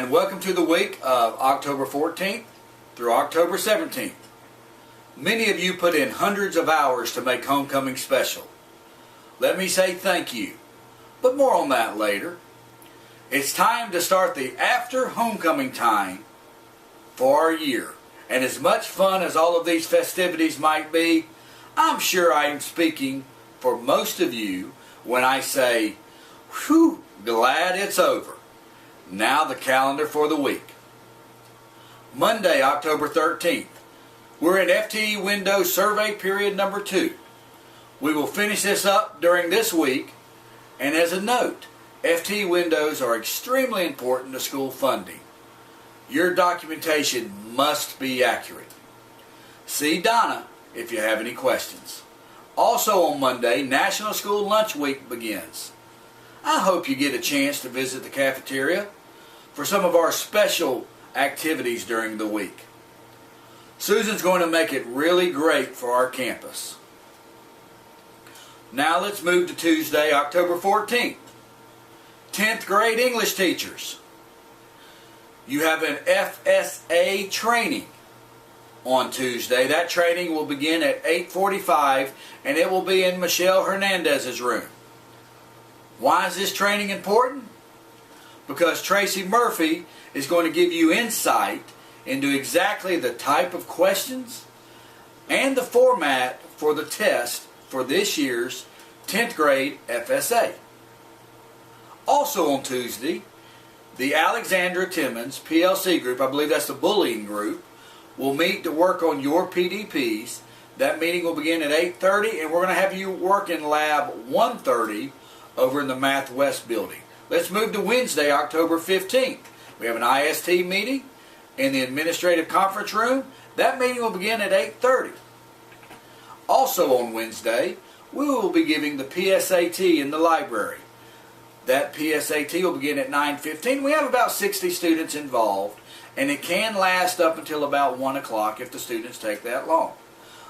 and welcome to the week of October 14th through October 17th. Many of you put in hundreds of hours to make homecoming special. Let me say thank you, but more on that later. It's time to start the after homecoming time for our year. And as much fun as all of these festivities might be, I'm sure I am speaking for most of you when I say, whew, glad it's over. Now the calendar for the week. Monday, October 13th. We're in FTE window survey period number 2. We will finish this up during this week. And as a note, FTE windows are extremely important to school funding. Your documentation must be accurate. See Donna if you have any questions. Also on Monday, National School Lunch Week begins. I hope you get a chance to visit the cafeteria for some of our special activities during the week. Susan's going to make it really great for our campus. Now let's move to Tuesday, October 14th. 10th grade English teachers. You have an FSA training on Tuesday. That training will begin at 8:45 and it will be in Michelle Hernandez's room. Why is this training important? Because Tracy Murphy is going to give you insight into exactly the type of questions and the format for the test for this year's 10th grade FSA. Also on Tuesday, the Alexandra Timmons PLC group, I believe that's the bullying group, will meet to work on your PDPs. That meeting will begin at 8:30 and we're going to have you work in lab 130 over in the Math West building. Let's move to Wednesday, October 15th. We have an IST meeting in the administrative conference room. That meeting will begin at 8:30. Also on Wednesday, we will be giving the PSAT in the library. That PSAT will begin at 9:15. We have about 60 students involved, and it can last up until about 1 o'clock if the students take that long.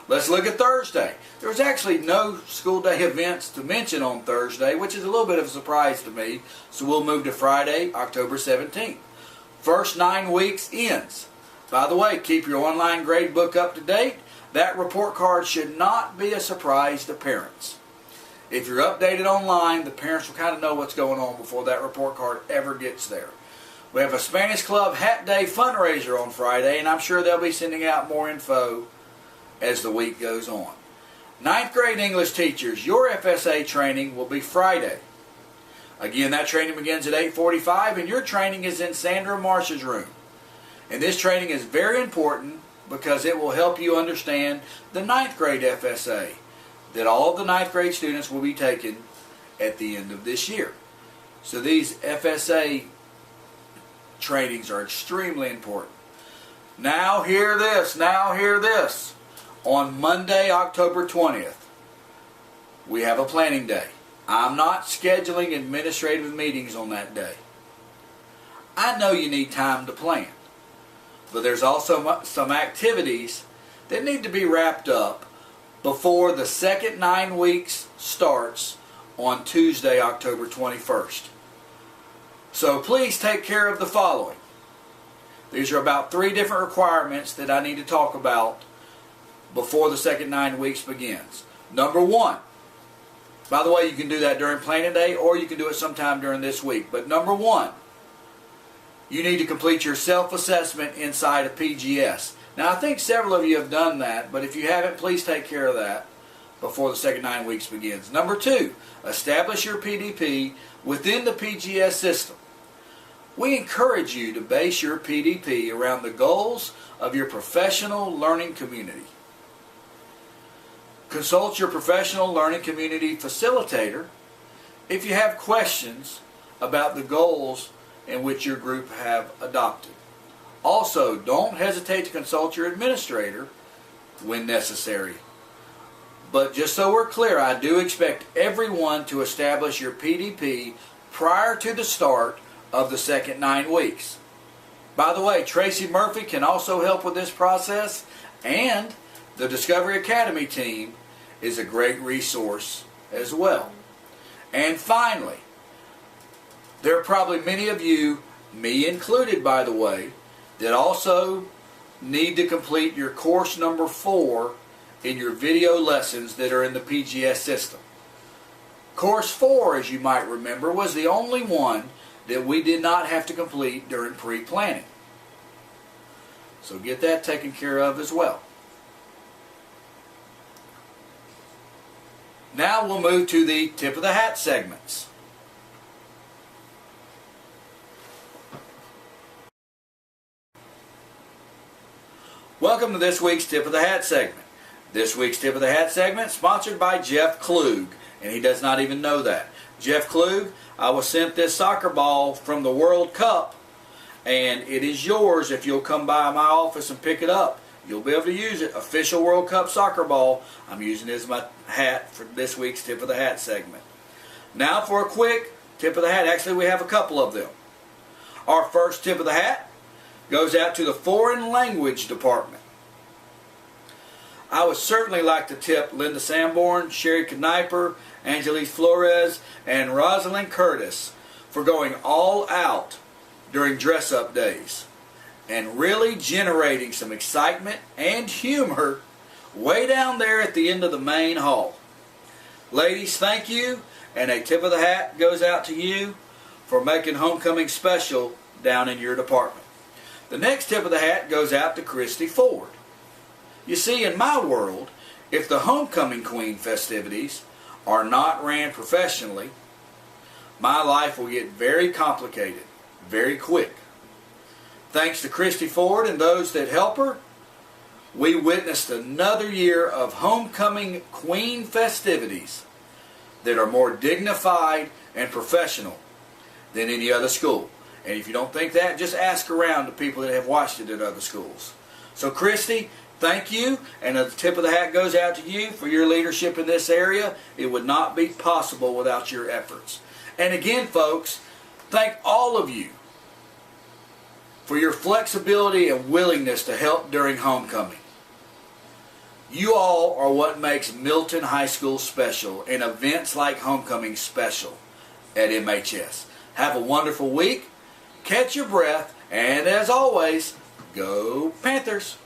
Let's look at Thursday. There was actually no school day events to mention on Thursday, which is a little bit of a surprise to me. So we'll move to Friday, October 17th. First 9 weeks ends. By the way, keep your online grade book up to date. That report card should not be a surprise to parents. If you're updated online, the parents will kind of know what's going on before that report card ever gets there. We have a Spanish Club Hat Day fundraiser on Friday, and I'm sure they'll be sending out more info as the week goes on. 9th grade English teachers, your FSA training will be Friday. Again, that training begins at 8:45 and your training is in Sandra Marsh's room. And this training is very important because it will help you understand the 9th grade FSA that all of the 9th grade students will be taking at the end of this year. So these FSA trainings are extremely important. Now hear this, now hear this. On Monday, October 20th, we have a planning day. I'm not scheduling administrative meetings on that day. I know you need time to plan, but there's also some activities that need to be wrapped up before the second 9 weeks starts on Tuesday, October 21st. So please take care of the following. These are about 3 different requirements that I need to talk about before the second 9 weeks begins. Number 1, by the way, you can do that during planning day or you can do it sometime during this week. But number 1, you need to complete your self-assessment inside of PGS. Now I think several of you have done that, but if you haven't, please take care of that before the second 9 weeks begins. Number 2, establish your PDP within the PGS system. We encourage you to base your PDP around the goals of your professional learning community. Consult your professional learning community facilitator if you have questions about the goals in which your group have adopted. Also, don't hesitate to consult your administrator when necessary. But just so we're clear, I do expect everyone to establish your PDP prior to the start of the second 9 weeks. By the way, Tracy Murphy can also help with this process, and the Discovery Academy team is a great resource as well. And finally, there are probably many of you me included by the way, that also need to complete your course number 4 in your video lessons that are in the PGS system. Course 4, as you might remember, was the only one that we did not have to complete during pre-planning. So get that taken care of as well. Now we'll move to the tip of the hat segments. Welcome to this week's tip of the hat segment. This week's tip of the hat segment sponsored by Jeff Klug, and he does not even know that. Jeff Klug, I was sent this soccer ball from the World Cup, and it is yours if you'll come by my office and pick it up. You'll be able to use it. Official World Cup soccer ball. I'm using it as my hat for this week's tip of the hat segment. Now for a quick tip of the hat. Actually, we have a couple of them. Our first tip of the hat goes out to the foreign language department. I would certainly like to tip Linda Sanborn, Sherry Kniper, Angelique Flores, and Rosalind Curtis for going all out during dress-up days and really generating some excitement and humor way down there at the end of the main hall. Ladies, thank you, and a tip of the hat goes out to you for making homecoming special down in your department. The next tip of the hat goes out to Christy Ford. You see, in my world, if the homecoming queen festivities are not ran professionally, my life will get very complicated, very quick. Thanks to Christy Ford and those that help her, we witnessed another year of homecoming queen festivities that are more dignified and professional than any other school. And if you don't think that, just ask around the people that have watched it at other schools. So Christy, thank you, and the tip of the hat goes out to you for your leadership in this area. It would not be possible without your efforts. And again, folks, thank all of you for your flexibility and willingness to help during homecoming. You all are what makes Milton High School special and events like homecoming special at MHS. Have a wonderful week. Catch your breath, and as always, go Panthers!